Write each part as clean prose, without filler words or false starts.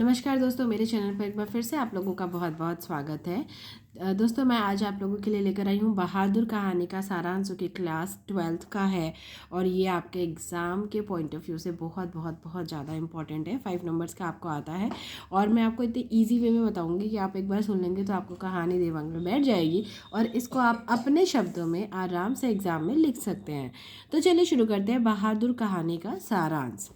नमस्कार दोस्तों, मेरे चैनल पर एक बार फिर से आप लोगों का बहुत बहुत स्वागत है। दोस्तों, मैं आज आप लोगों के लिए लेकर आई हूँ बहादुर कहानी का सारांश, जो कि क्लास 12th का है और ये आपके एग्ज़ाम के पॉइंट ऑफ व्यू से बहुत बहुत बहुत ज़्यादा इंपॉर्टेंट है। 5 नंबर्स का आपको आता है और मैं आपको इतने ईजी वे में बताऊँगी कि आप एक बार सुन लेंगे तो आपको कहानी दिमाग में बैठ जाएगी और इसको आप अपने शब्दों में आराम से एग्ज़ाम में लिख सकते हैं। तो चलिए शुरू करते हैं बहादुर कहानी का सारांश।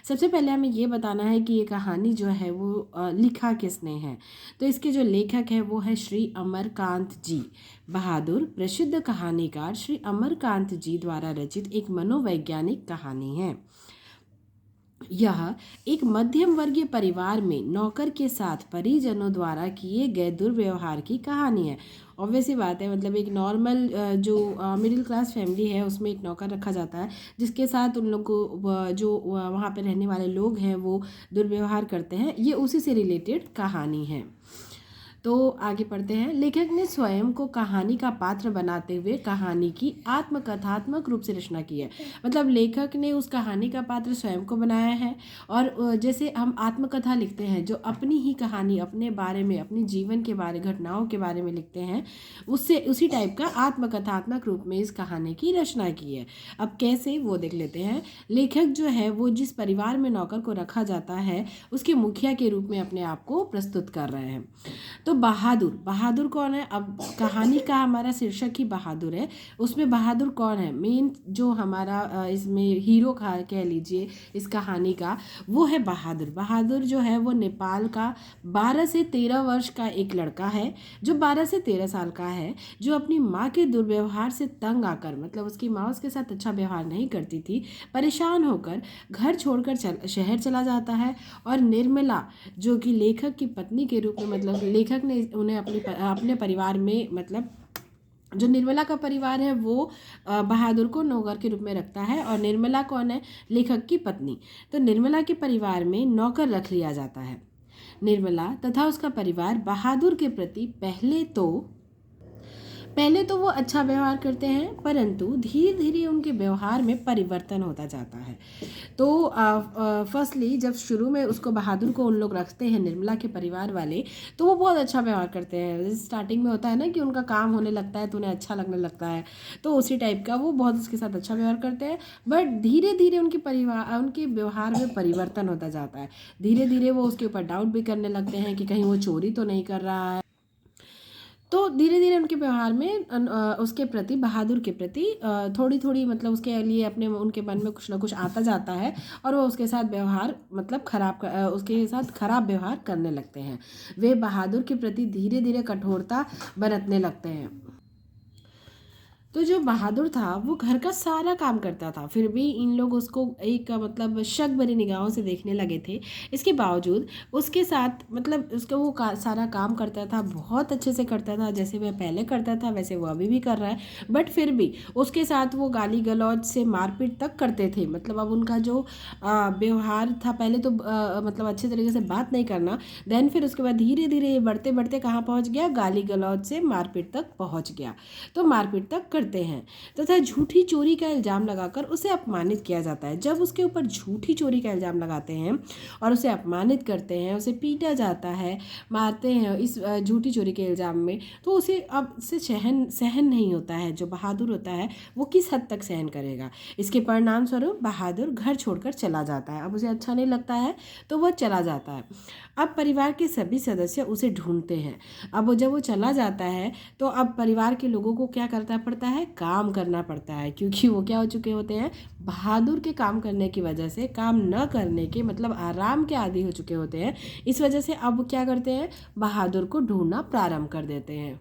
सबसे पहले हमें ये बताना है कि ये कहानी जो है वो लिखा किसने है। तो इसके जो लेखक है वो है श्री अमरकांत जी। बहादुर प्रसिद्ध कहानीकार श्री अमरकांत जी द्वारा रचित एक मनोवैज्ञानिक कहानी है। यह एक मध्यम वर्गीय परिवार में नौकर के साथ परिजनों द्वारा किए गए दुर्व्यवहार की कहानी है। ऑब्वियसली बात है, मतलब एक नॉर्मल जो मिडिल क्लास फैमिली है उसमें एक नौकर रखा जाता है जिसके साथ उन लोग को जो वहाँ पे रहने वाले लोग हैं वो दुर्व्यवहार करते हैं। ये उसी से रिलेटेड कहानी है। तो आगे पढ़ते हैं। लेखक ने स्वयं को कहानी का पात्र बनाते हुए कहानी की आत्मकथात्मक रूप से रचना की है। मतलब लेखक ने उस कहानी का पात्र स्वयं को बनाया है और जैसे हम आत्मकथा लिखते हैं, जो अपनी ही कहानी अपने बारे में, अपने जीवन के बारे, घटनाओं के बारे में लिखते हैं, उससे उसी टाइप का आत्मकथात्मक रूप में इस कहानी की रचना की है। अब कैसे, वो देख लेते हैं। लेखक जो है वो जिस परिवार में नौकर को रखा जाता है उसके मुखिया के रूप में अपने आप को प्रस्तुत कर रहे हैं। तो बहादुर, बहादुर कौन है? अब कहानी का हमारा शीर्षक ही बहादुर है। उसमें बहादुर कौन है? मेन जो हमारा इसमें हीरो कह लीजिए इस कहानी का, वो है बहादुर। बहादुर जो है वो नेपाल का 12 से 13 वर्ष का एक लड़का है, जो 12 से 13 साल का है, जो अपनी माँ के दुर्व्यवहार से तंग आकर, मतलब उसकी माँ उसके साथ अच्छा व्यवहार नहीं करती थी, परेशान होकर घर छोड़कर शहर चला जाता है। और निर्मला, जो कि लेखक की पत्नी के रूप में, मतलब लेखक ने उन्हें अपने परिवार में, मतलब जो निर्मला का परिवार है वो बहादुर को नौकर के रूप में रखता है। और निर्मला कौन है? लेखक की पत्नी। तो निर्मला के परिवार में नौकर रख लिया जाता है। निर्मला तथा उसका परिवार बहादुर के प्रति पहले तो वो अच्छा व्यवहार करते हैं, परंतु धीरे धीरे उनके व्यवहार में परिवर्तन होता जाता है। तो फर्स्टली जब शुरू में उसको, बहादुर को उन लोग रखते हैं निर्मला के परिवार वाले, तो वो बहुत अच्छा व्यवहार करते हैं। जैसे स्टार्टिंग में होता है ना कि उनका काम होने लगता है तो उन्हें अच्छा लगने लगता है, तो उसी टाइप का वो बहुत उसके साथ अच्छा व्यवहार करते हैं। बट धीरे धीरे उनके व्यवहार में परिवर्तन होता जाता है। धीरे धीरे वो उसके ऊपर डाउट भी करने लगते हैं कि कहीं वो चोरी तो नहीं कर रहा है। तो धीरे धीरे उनके व्यवहार में उसके प्रति, बहादुर के प्रति थोड़ी थोड़ी, मतलब उसके लिए उनके मन में कुछ ना कुछ आता जाता है और वो उसके साथ व्यवहार, मतलब उसके साथ खराब व्यवहार करने लगते हैं। वे बहादुर के प्रति धीरे धीरे कठोरता बरतने लगते हैं। तो जो बहादुर था वो घर का सारा काम करता था, फिर भी इन लोग उसको एक, मतलब शक भरी निगाहों से देखने लगे थे। इसके बावजूद उसके साथ, मतलब उसका वो सारा काम करता था, बहुत अच्छे से करता था, जैसे वह पहले करता था वैसे वो अभी भी कर रहा है। बट फिर भी उसके साथ वो गाली गलौज से मारपीट तक करते थे। मतलब अब उनका जो व्यवहार था, पहले तो मतलब अच्छे तरीके से बात नहीं करना, देन फिर उसके बाद धीरे धीरे बढ़ते बढ़ते कहाँ पहुँच गया? गाली गलौज से मारपीट तक पहुँच गया। तो मारपीट तक करते हैं तथा झूठी चोरी का इल्ज़ाम लगाकर उसे अपमानित किया जाता है। जब उसके ऊपर झूठी चोरी का इल्ज़ाम लगाते हैं और उसे अपमानित करते हैं, उसे पीटा जाता है, मारते हैं इस झूठी चोरी के इल्ज़ाम में, तो उसे अब से सहन नहीं होता है। जो बहादुर होता है वो किस हद तक सहन करेगा? इसके परिणाम स्वरूप बहादुर घर छोड़कर चला जाता है। अब उसे अच्छा नहीं लगता है तो वह चला जाता है। अब परिवार के सभी सदस्य उसे ढूंढते हैं। अब जब वो चला जाता है तो अब परिवार के लोगों को क्या करना पड़ता है? काम करना पड़ता है, क्योंकि वो क्या हो चुके होते हैं? बहादुर के काम करने की वजह से, काम न करने के, मतलब आराम के आदी हो चुके होते हैं। इस वजह से अब क्या करते हैं? बहादुर को ढूंढना प्रारंभ कर देते हैं।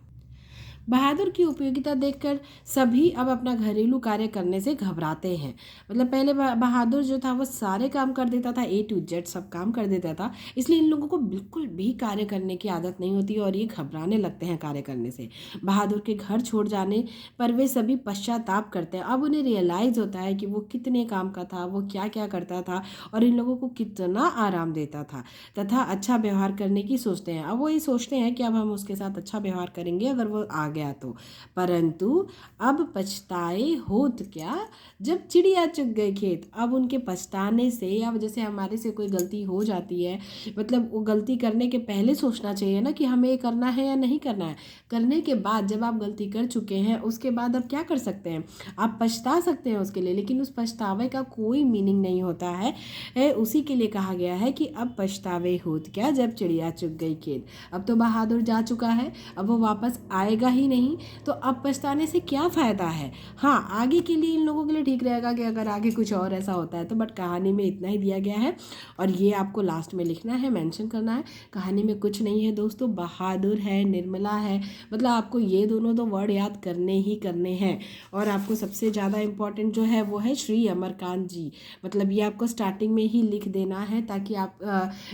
बहादुर की उपयोगिता देखकर सभी अब अपना घरेलू कार्य करने से घबराते हैं। मतलब पहले बहादुर जो था वो सारे काम कर देता था, A to Z सब काम कर देता था, इसलिए इन लोगों को बिल्कुल भी कार्य करने की आदत नहीं होती और ये घबराने लगते हैं कार्य करने से। बहादुर के घर छोड़ जाने पर वे सभी पश्चाताप करते हैं। अब उन्हें रियलाइज़ होता है कि वो कितने काम का था, वो क्या क्या करता था और इन लोगों को कितना आराम देता था, तथा अच्छा व्यवहार करने की सोचते हैं। अब वो ये सोचते हैं कि अब हम उसके साथ अच्छा व्यवहार करेंगे अगर वो आगे गया तो, परंतु अब पछताए होत क्या जब चिड़िया चुग गई खेत। अब उनके पछताने से, या जैसे हमारे से कोई गलती हो जाती है, मतलब वो गलती करने के पहले सोचना चाहिए ना कि हमें ये करना है या नहीं करना है। करने के बाद जब आप गलती कर चुके हैं उसके बाद अब क्या कर सकते हैं, आप पछता सकते हैं उसके लिए, लेकिन उस पछतावे का कोई मीनिंग नहीं होता है। उसी के लिए कहा गया है कि अब पछतावे होत क्या जब चिड़िया चुग गई खेत। अब तो बहादुर जा चुका है, अब वो वापस आएगा ही नहीं, तो अब पछताने से क्या फ़ायदा है। हाँ, आगे के लिए इन लोगों के लिए ठीक रहेगा कि अगर आगे कुछ और ऐसा होता है तो, बट कहानी में इतना ही दिया गया है और ये आपको लास्ट में लिखना है, मेंशन करना है। कहानी में कुछ नहीं है दोस्तों, बहादुर है, निर्मला है, मतलब आपको ये दोनों तो वर्ड याद करने ही करने हैं। और आपको सबसे ज़्यादा इम्पॉर्टेंट जो है वो है श्री अमरकांत जी, मतलब ये आपको स्टार्टिंग में ही लिख देना है ताकि आप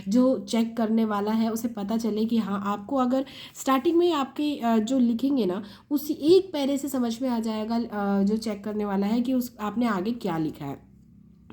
जो चेक करने वाला है उसे पता चले कि हाँ, आपको अगर स्टार्टिंग में आपके जो लिखेंगे ना उसी एक पैरे से समझ में आ जाएगा जो चेक करने वाला है कि उस आपने आगे क्या लिखा है,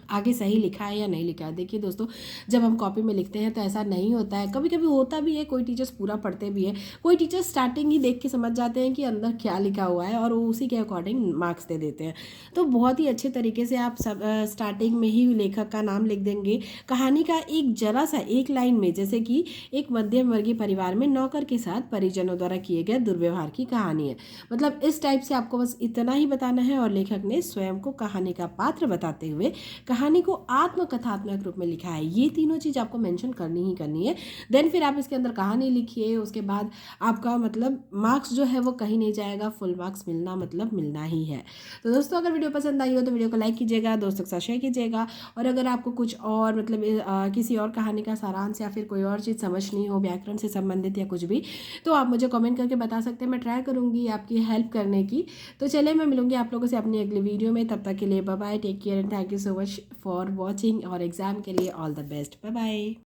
आगे सही लिखा है या नहीं लिखा है। देखिए दोस्तों, जब हम कॉपी में लिखते हैं तो ऐसा नहीं होता है, कभी कभी होता भी है, कोई टीचर्स पूरा पढ़ते भी है, कोई टीचर्स स्टार्टिंग ही देख के समझ जाते हैं कि अंदर क्या लिखा हुआ है और वो उसी के अकॉर्डिंग मार्क्स दे देते हैं। तो बहुत ही अच्छे तरीके से आप सब स्टार्टिंग में ही लेखक का नाम लिख देंगे, कहानी का एक जरा सा एक लाइन में, जैसे कि एक मध्यम वर्गीय परिवार में नौकर के साथ परिजनों द्वारा किए गए दुर्व्यवहार की कहानी है। मतलब इस टाइप से आपको बस इतना ही बताना है और लेखक ने स्वयं को कहानी का पात्र बताते हुए कहानी को आत्मकथात्मक रूप में लिखा है। ये तीनों चीज़ आपको मेंशन करनी ही करनी है। देन फिर आप इसके अंदर कहानी लिखिए, उसके बाद आपका मतलब मार्क्स जो है वो कहीं नहीं जाएगा, फुल मार्क्स मिलना मतलब मिलना ही है। तो दोस्तों, अगर वीडियो पसंद आई हो तो वीडियो को लाइक कीजिएगा, दोस्तों के साथ शेयर कीजिएगा, और अगर आपको कुछ और मतलब किसी और कहानी का सारांश या फिर कोई और चीज़ समझनी हो व्याकरण से संबंधित या कुछ भी, तो आप मुझे कमेंट करके बता सकते हैं, मैं ट्राई करूँगी आपकी हेल्प करने की। तो चलिए, मैं मिलूंगी आप लोगों से अपनी अगली वीडियो में, तब तक के लिए bye bye, take care and thank you so much for watching, और एग्जाम के लिए all the best, bye bye.